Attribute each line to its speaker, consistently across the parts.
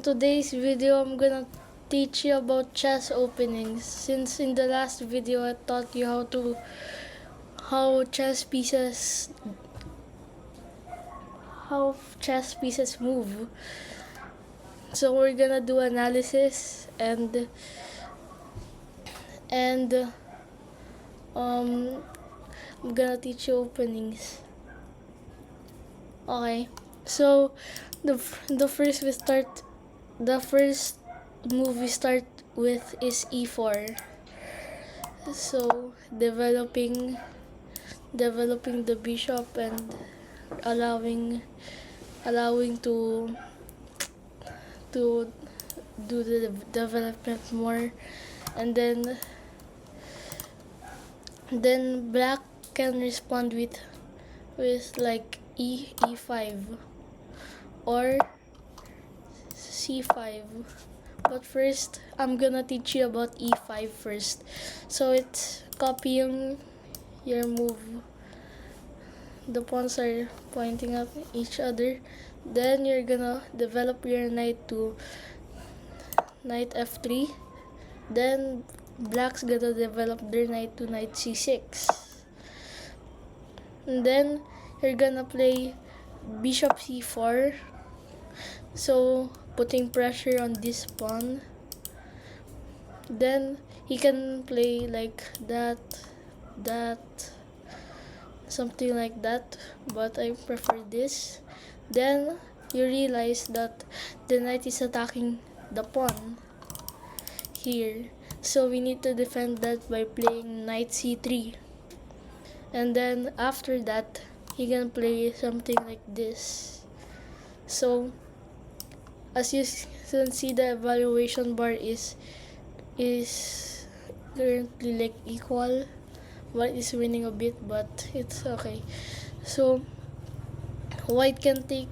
Speaker 1: in today's video, I'm gonna teach you about chest openings. Since in the last video, I taught you how chess pieces how chess pieces move. So we're gonna do analysis and I'm gonna teach you openings. Okay. So the first move we start with is e4. So developing the bishop and allowing to do the development more, and then black can respond with like e5 or c5. But first, I'm gonna teach you about e5 first. So it's copying your move. The pawns are pointing at each other. Then you're gonna develop your knight to knight f3. Then black's gonna develop their knight to knight c6. And then you're gonna play bishop c4. So putting pressure on this pawn. Then he can play like that, something like that, but I prefer this. Then you realize that the knight is attacking the pawn here, so we need to defend that by playing knight c3. And then after that, he can play something like this. So as you can see, the evaluation bar is currently like equal. White is winning a bit, but it's okay. So white can take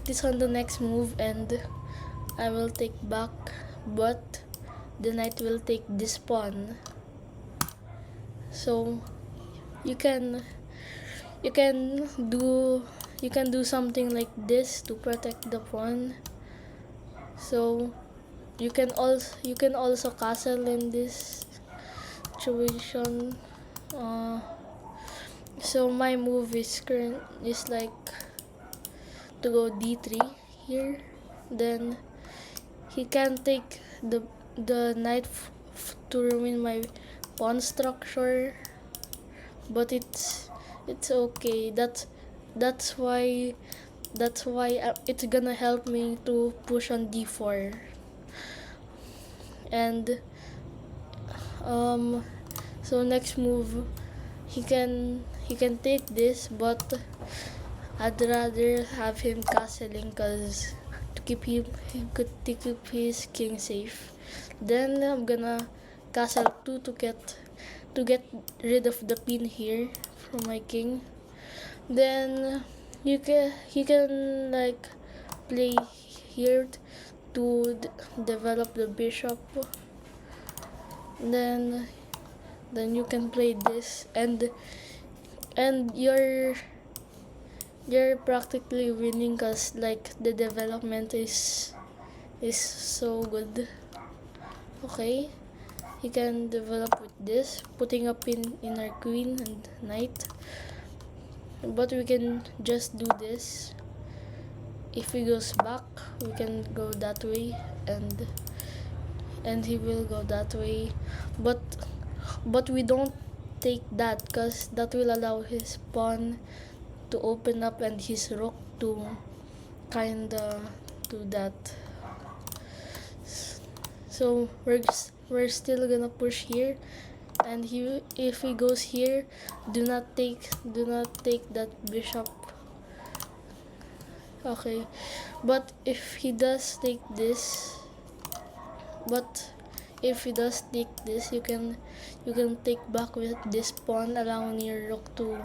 Speaker 1: this on the next move, and I will take back, but the knight will take this pawn. So you can do something like this to protect the pawn. So you can also castle in this situation. So my move is like to go d3 here. Then he can take the knight to ruin my pawn structure, but it's okay. That's why it's gonna help me to push on d4. And so next move, he can take this, but I'd rather have him castling, cause to keep his king safe. Then I'm gonna castle 2 to get rid of the pin here from my king. Then he can like play here to develop the bishop. Then you can play this, and you're practically winning, cause like the development is so good. Okay, he can develop with this, putting a pin in our queen and knight, but we can just do this. If he goes back, we can go that way, and he will go that way, but we don't take that, because that will allow his pawn to open up and his rook to kinda do that. So we're still gonna push here, and if he goes here, do not take that bishop. Okay, but if he does take this, you can take back with this pawn, allowing your rook to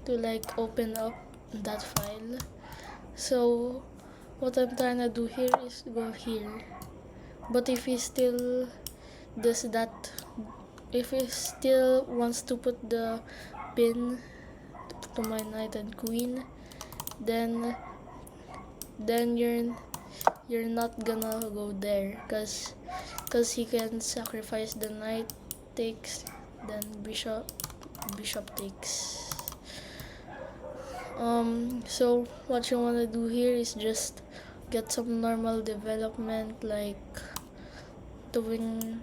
Speaker 1: like open up that file. So what I'm trying to do here is go here, but if he still does that, if he still wants to put the pin to my knight and queen, then you're not gonna go there, cause he can sacrifice the knight, takes, then bishop takes. So what you wanna do here is just get some normal development, like doing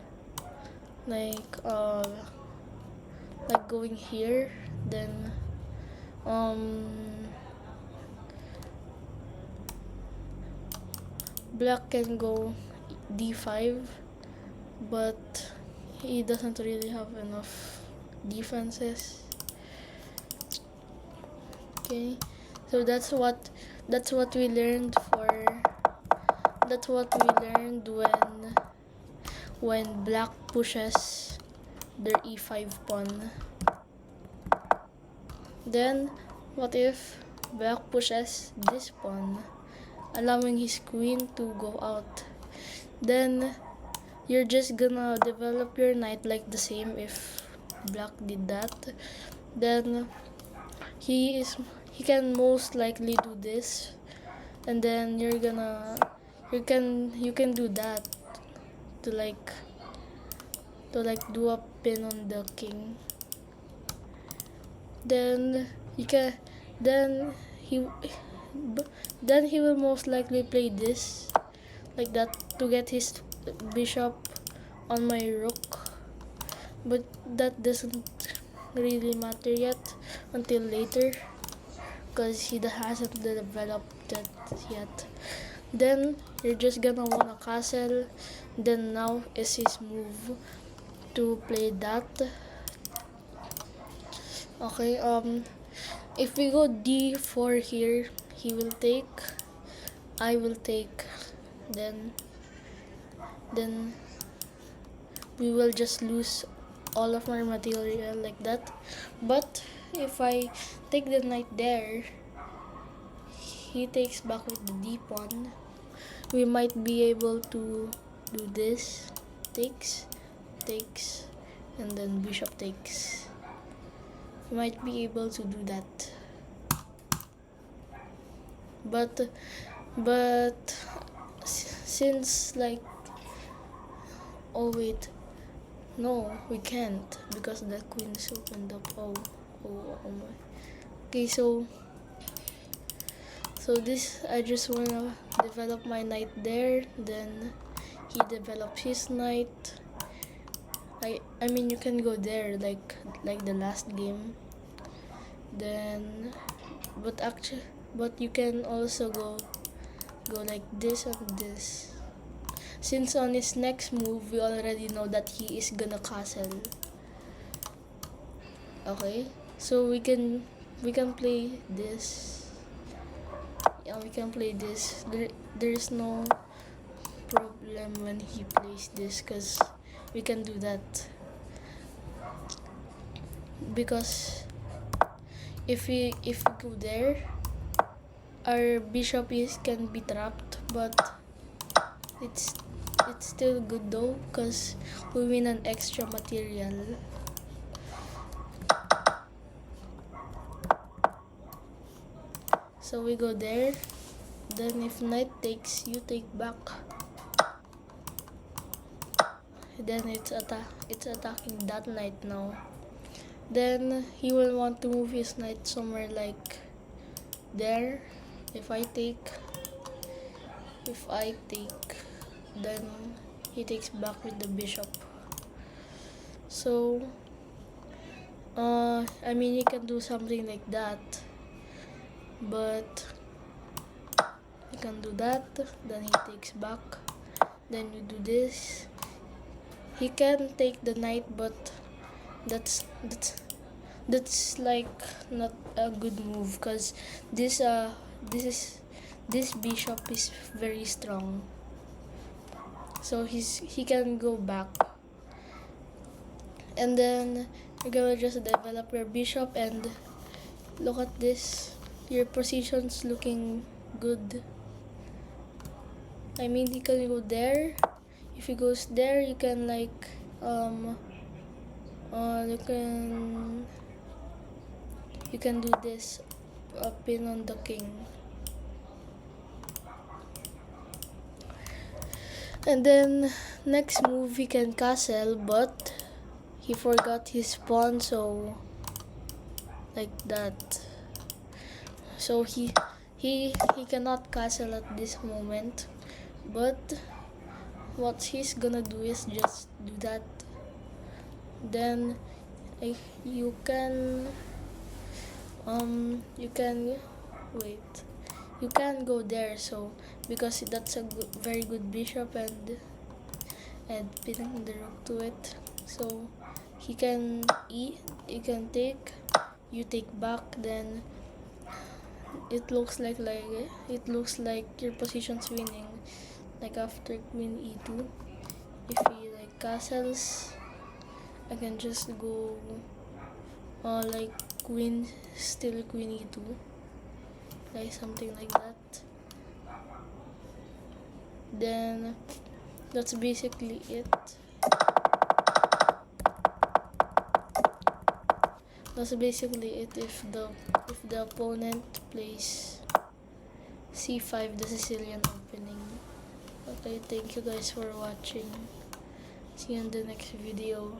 Speaker 1: like going here, then black can go d5, but he doesn't really have enough defenses. Okay, so that's what we learned when black pushes their e5 pawn. Then what if black pushes this pawn, allowing his queen to go out? Then you're just gonna develop your knight like the same if black did that. Then he can most likely do this, and then you can do that to like do a pin on the king. Then he will most likely play this like that to get his bishop on my rook, but that doesn't really matter yet until later, because he hasn't developed that yet. Then you're just gonna want a castle. Then now is his move to play that. Okay, if we go d4 here, he will take, I will take, then we will just lose all of our material like that. But if I take the knight there, he takes back with the d pawn. We might be able to do this, takes, and then bishop takes. We might be able to do that, but since like, oh wait, no, we can't, because the queen is opened up. Oh my. Okay, so this, I just wanna develop my knight there, then he develops his knight. I mean, you can go there like the last game, then but you can also go like this and this, since on his next move we already know that he is gonna castle. Okay, so we can play this. Yeah, we can play this. There's no problem when he plays this, because we can do that, because if we go there, our bishop can be trapped, but it's still good though, because we win an extra material. So we go there, then if knight takes, you take back, then it's attacking that knight now. Then he will want to move his knight somewhere like there. If I take, then he takes back with the bishop. So I mean, you can do something like that, but you can do that, then he takes back, then you do this. He can take the knight, but that's like not a good move, because this bishop is very strong, so he can go back, and then you're gonna just develop your bishop, and look at this, your position's looking good. I mean, he can go there. If he goes there, you can like you can do this pin on the king. And then next move he can castle, but he forgot his pawn, so like that. So he cannot castle at this moment. But what he's gonna do is just do that. Then you can wait. You can go there, so because that's a very good bishop and pinning the rook to it. So he can take, you take back, then it looks like your position's winning. Like after queen e2, if he like castles, I can just go like queen e2, like something like that. Then that's basically it. That's basically it if the opponent plays c5, the Sicilian opening. Okay, thank you guys for watching. See you in the next video.